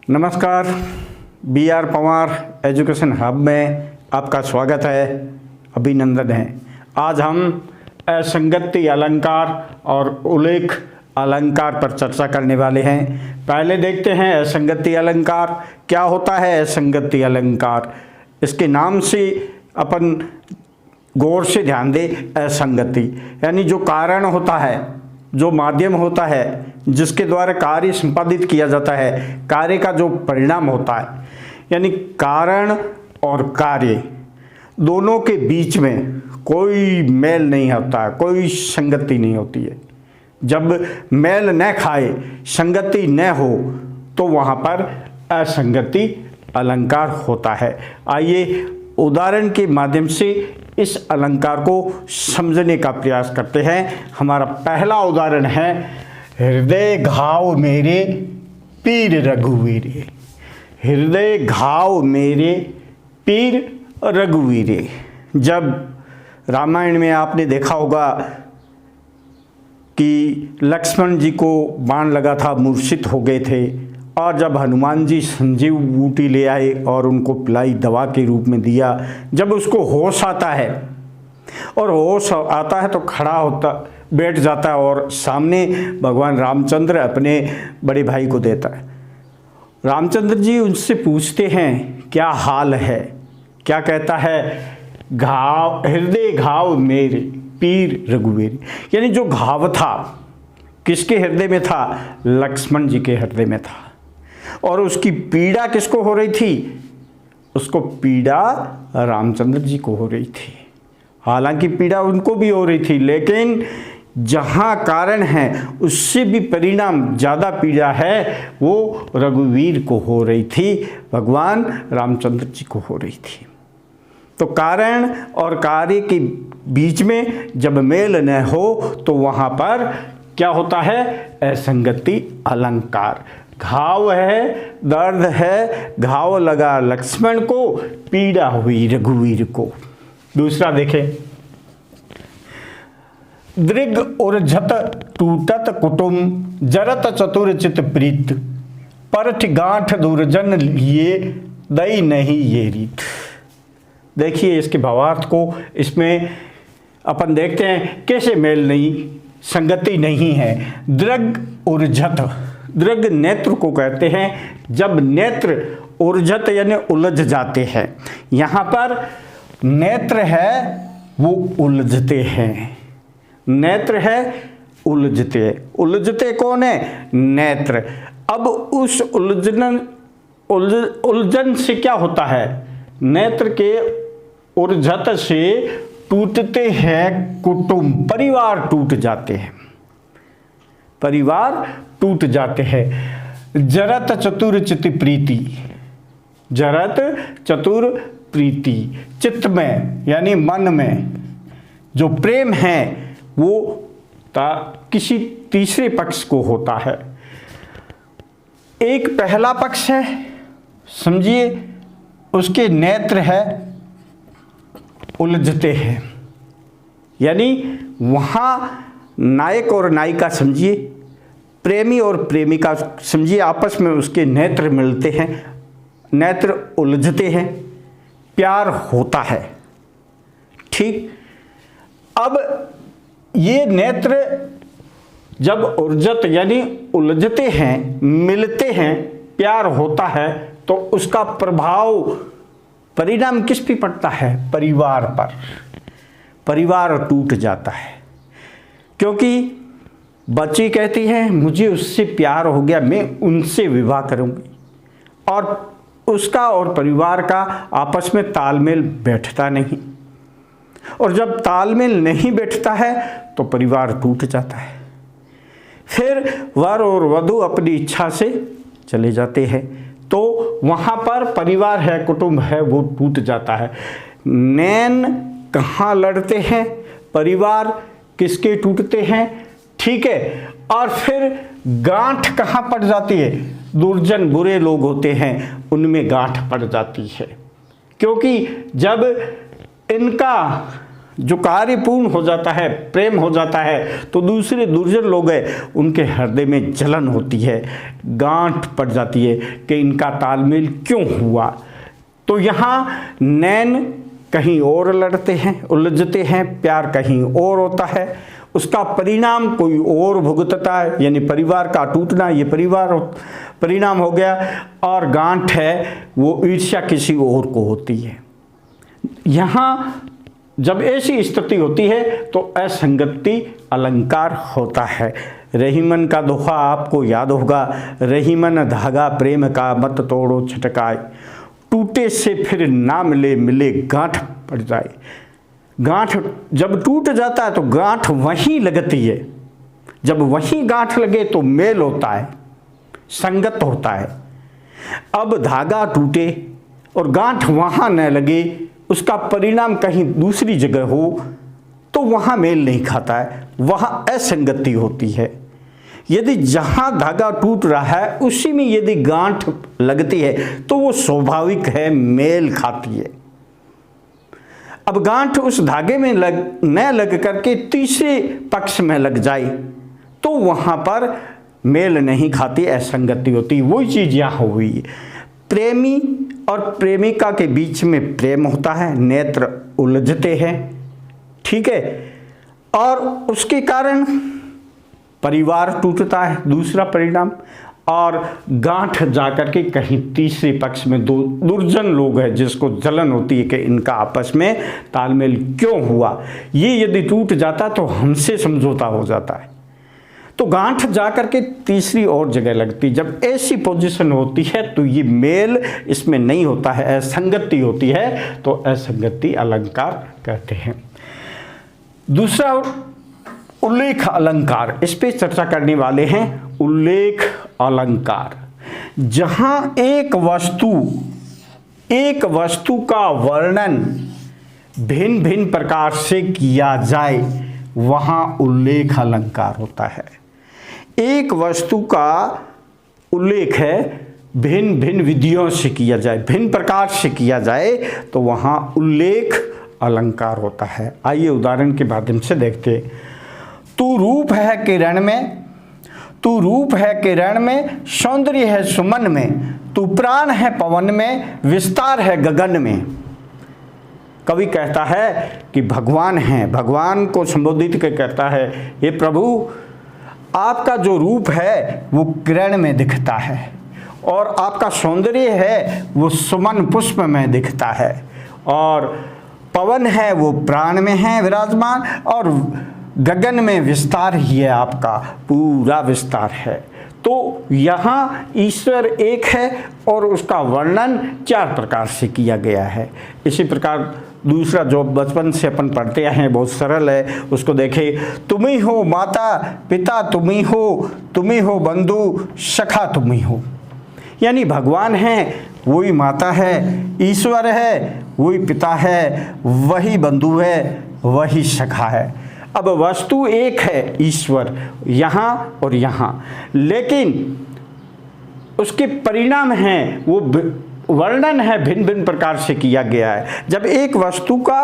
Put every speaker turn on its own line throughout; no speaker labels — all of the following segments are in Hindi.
नमस्कार, B R Pawar education hub में आपका स्वागत है, अभिनंदन है। आज हम असंगति अलंकार और उल्लेख अलंकार पर चर्चा करने वाले हैं। पहले देखते हैं असंगति अलंकार क्या होता है। असंगति अलंकार, इसके नाम से अपन गौर से ध्यान दें। असंगति यानी जो कारण होता है, जो माध्यम होता है जिसके द्वारा कार्य संपादित किया जाता है, कार्य का जो परिणाम होता है, यानी कारण और कार्य दोनों के बीच में कोई मेल नहीं होता है, कोई संगति नहीं होती है। जब मेल न खाए, संगति न हो, तो वहाँ पर असंगति अलंकार होता है। आइए उदाहरण के माध्यम से इस अलंकार को समझने का प्रयास करते हैं। हमारा पहला उदाहरण है, हृदय घाव मेरे पीर रघुवीरे। हृदय घाव मेरे पीर रघुवीरे। जब रामायण में आपने देखा होगा कि लक्ष्मण जी को बाण लगा था, मूर्छित हो गए थे, और जब हनुमान जी संजीव बूटी ले आए और उनको पिलाई, दवा के रूप में दिया, जब उसको होश आता है और होश आता है तो खड़ा होता, बैठ जाता है और सामने भगवान रामचंद्र अपने बड़े भाई को देता है। रामचंद्र जी उनसे पूछते हैं क्या हाल है, क्या कहता है, घाव हृदय घाव मेरे पीर रघुवीर। यानी जो घाव था किसके हृदय में था? लक्ष्मण जी के हृदय में था। और उसकी पीड़ा किसको हो रही थी? उसको पीड़ा रामचंद्र जी को हो रही थी। हालांकि पीड़ा उनको भी हो रही थी, लेकिन जहाँ कारण है उससे भी परिणाम ज़्यादा पीड़ा है वो रघुवीर को हो रही थी, भगवान रामचंद्र जी को हो रही थी। तो कारण और कार्य के बीच में जब मेल न हो तो वहाँ पर क्या होता है? असंगति अलंकार। घाव है, दर्द है, घाव लगा लक्ष्मण को, पीड़ा हुई रघुवीर को। दूसरा देखें, दृग उर्झत टूटत कुटुम जरत चतुर चित प्रीत परठ गांठ दुर्जन लिए दई नहीं ये रीत। देखिए इसके भावार्थ को, इसमें अपन देखते हैं कैसे मेल नहीं, संगति नहीं है। दृग उर्झत, दृग नेत्र को कहते हैं, जब नेत्र उर्झत यानी उलझ जाते हैं। यहाँ पर नेत्र है वो उलझते हैं, नेत्र है उलझते। उलझते कौन है? नेत्र। अब उस उलझन से क्या होता है? नेत्र के उर्झत से टूटते हैं कुटुंब, परिवार टूट जाते हैं, परिवार टूट जाते हैं। जरत चतुर चित प्रीति, जरत चतुर प्रीति, चित्त में यानी मन में जो प्रेम है वो किसी तीसरे पक्ष को होता है। एक पहला पक्ष है, समझिए, उसके नेत्र है उलझते हैं, यानी वहाँ नायक और नायिका समझिए, प्रेमी और प्रेमिका समझिए, आपस में उसके नेत्र मिलते हैं, नेत्र उलझते हैं, प्यार होता है। ठीक। अब ये नेत्र जब उर्जत यानी उलझते हैं, मिलते हैं, प्यार होता है, तो उसका प्रभाव, परिणाम किस पे पड़ता है? परिवार पर। परिवार टूट जाता है, क्योंकि बच्ची कहती है मुझे उससे प्यार हो गया, मैं उनसे विवाह करूंगी, और उसका और परिवार का आपस में तालमेल बैठता नहीं, और जब तालमेल नहीं बैठता है तो परिवार टूट जाता है। फिर वर और वधू अपनी इच्छा से चले जाते हैं, तो वहाँ पर परिवार है, कुटुंब है, वो टूट जाता है। नैन कहाँ लड़ते हैं, परिवार किसके टूटते हैं, ठीक है। और फिर गांठ कहाँ पड़ जाती है? दुर्जन बुरे लोग होते हैं, उनमें गांठ पड़ जाती है, क्योंकि जब इनका जो कार्य पूर्ण हो जाता है, प्रेम हो जाता है, तो दूसरे दुर्जन लोग हैं उनके हृदय में जलन होती है, गांठ पड़ जाती है कि इनका तालमेल क्यों हुआ। तो यहाँ नैन कहीं और लड़ते हैं, उलझते हैं, प्यार कहीं और होता है, उसका परिणाम कोई और भुगतता है, यानी परिवार का टूटना, ये परिणाम हो गया। और गांठ है वो ईर्ष्या किसी और को होती है। यहाँ जब ऐसी स्थिति होती है तो असंगति अलंकार होता है। रहीमन का दोहा आपको याद होगा, रहीमन धागा प्रेम का मत तोड़ो छटकाए, टूटे से फिर ना मिले, मिले गांठ पड़ जाए। गांठ जब टूट जाता है तो गांठ वहीं लगती है, जब वहीं गांठ लगे तो मेल होता है, संगत होता है। अब धागा टूटे और गांठ वहां न लगे, उसका परिणाम कहीं दूसरी जगह हो तो वहां मेल नहीं खाता है, वहां असंगति होती है। यदि जहां धागा टूट रहा है उसी में यदि गांठ लगती है तो वो स्वाभाविक है, मेल खाती है। अब गांठ उस धागे में न लग करके तीसरे पक्ष में लग जाए तो वहां पर मेल नहीं खाती, असंगति होती। वही चीज यहां हुई। प्रेमी और प्रेमिका के बीच में प्रेम होता है, नेत्र उलझते हैं, ठीक है, और उसके कारण परिवार टूटता है, दूसरा परिणाम। और गांठ जाकर के कहीं तीसरे पक्ष में दो दुर्जन लोग हैं जिसको जलन होती है कि इनका आपस में तालमेल क्यों हुआ। ये यदि टूट जाता तो हमसे समझौता हो जाता है, तो गांठ जाकर के तीसरी और जगह लगती। जब ऐसी पोजीशन होती है तो ये मेल इसमें नहीं होता है, असंगति होती है, तो असंगति अलंकार कहते हैं। दूसरा उल्लेख अलंकार, इस पे चर्चा करने वाले हैं। उल्लेख अलंकार, जहां एक वस्तु का वर्णन भिन्न भिन्न प्रकार से किया जाए वहां उल्लेख अलंकार होता है। एक वस्तु का उल्लेख है भिन्न भिन्न विधियों से किया जाए, भिन्न प्रकार से किया जाए तो वहां उल्लेख अलंकार होता है। आइए उदाहरण के माध्यम से देखते हैं। तू रूप है किरण में, तू रूप है किरण में, सौंदर्य है सुमन में, तू प्राण है पवन में, विस्तार है गगन में। कवि कहता है कि भगवान है, भगवान को संबोधित कर कहता है, हे प्रभु आपका जो रूप है वो किरण में दिखता है, और आपका सौंदर्य है वो सुमन पुष्प में दिखता है, और पवन है वो प्राण में है विराजमान, और गगन में विस्तार ही है, आपका पूरा विस्तार है। तो यहाँ ईश्वर एक है और उसका वर्णन चार प्रकार से किया गया है। इसी प्रकार दूसरा जो बचपन से अपन पढ़ते हैं बहुत सरल है, उसको देखें। तुम ही हो माता पिता, तुम ही हो बंधु सखा, तुम ही हो। यानी भगवान है वही माता है, ईश्वर है वही पिता है, वही बंधु है, वही सखा है। अब वस्तु एक है ईश्वर यहाँ और यहाँ, लेकिन उसके परिणाम हैं वो वर्णन है भिन्न भिन्न प्रकार से किया गया है। जब एक वस्तु का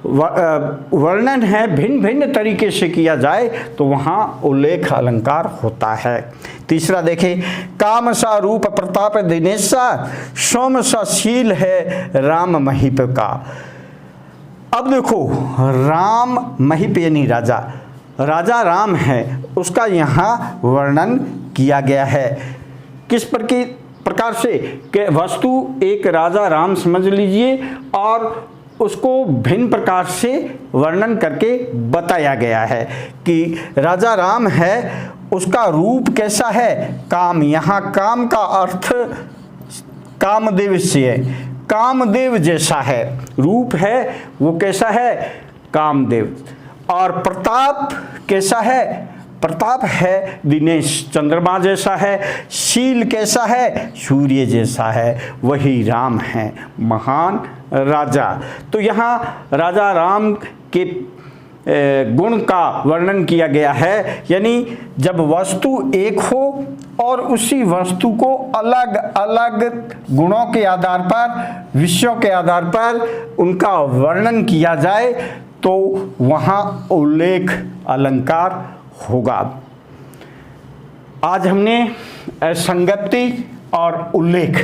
वर्णन है भिन्न भिन्न तरीके से किया जाए तो वहाँ उल्लेख अलंकार होता है। तीसरा देखें, काम सा रूप प्रताप दिनेशा, सोम सा शील है राम महीप का। अब देखो, राम महीप यानी राजा, राजा राम है, उसका यहाँ वर्णन किया गया है। किस प्रकार से कि वस्तु एक राजा राम समझ लीजिए, और उसको भिन्न प्रकार से वर्णन करके बताया गया है कि राजा राम है, उसका रूप कैसा है, काम। यहाँ काम का अर्थ कामदेव से है, कामदेव जैसा है रूप है, वो कैसा है, कामदेव। और प्रताप कैसा है, प्रताप है दिनेश चंद्रमा जैसा है। शील कैसा है, सूर्य जैसा है, वही राम है, महान राजा। तो यहाँ राजा राम के गुण का वर्णन किया गया है। यानी जब वस्तु एक हो और उसी वस्तु को अलग अलग गुणों के आधार पर, विषयों के आधार पर उनका वर्णन किया जाए तो वहाँ उल्लेख अलंकार होगा। आज हमने संगति और उल्लेख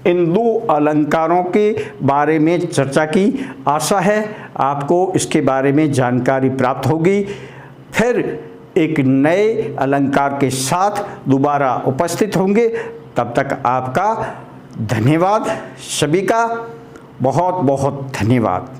इन दो अलंकारों के बारे में चर्चा की। आशा है आपको इसके बारे में जानकारी प्राप्त होगी। फिर एक नए अलंकार के साथ दोबारा उपस्थित होंगे। तब तक आपका धन्यवाद। सभी का बहुत बहुत धन्यवाद।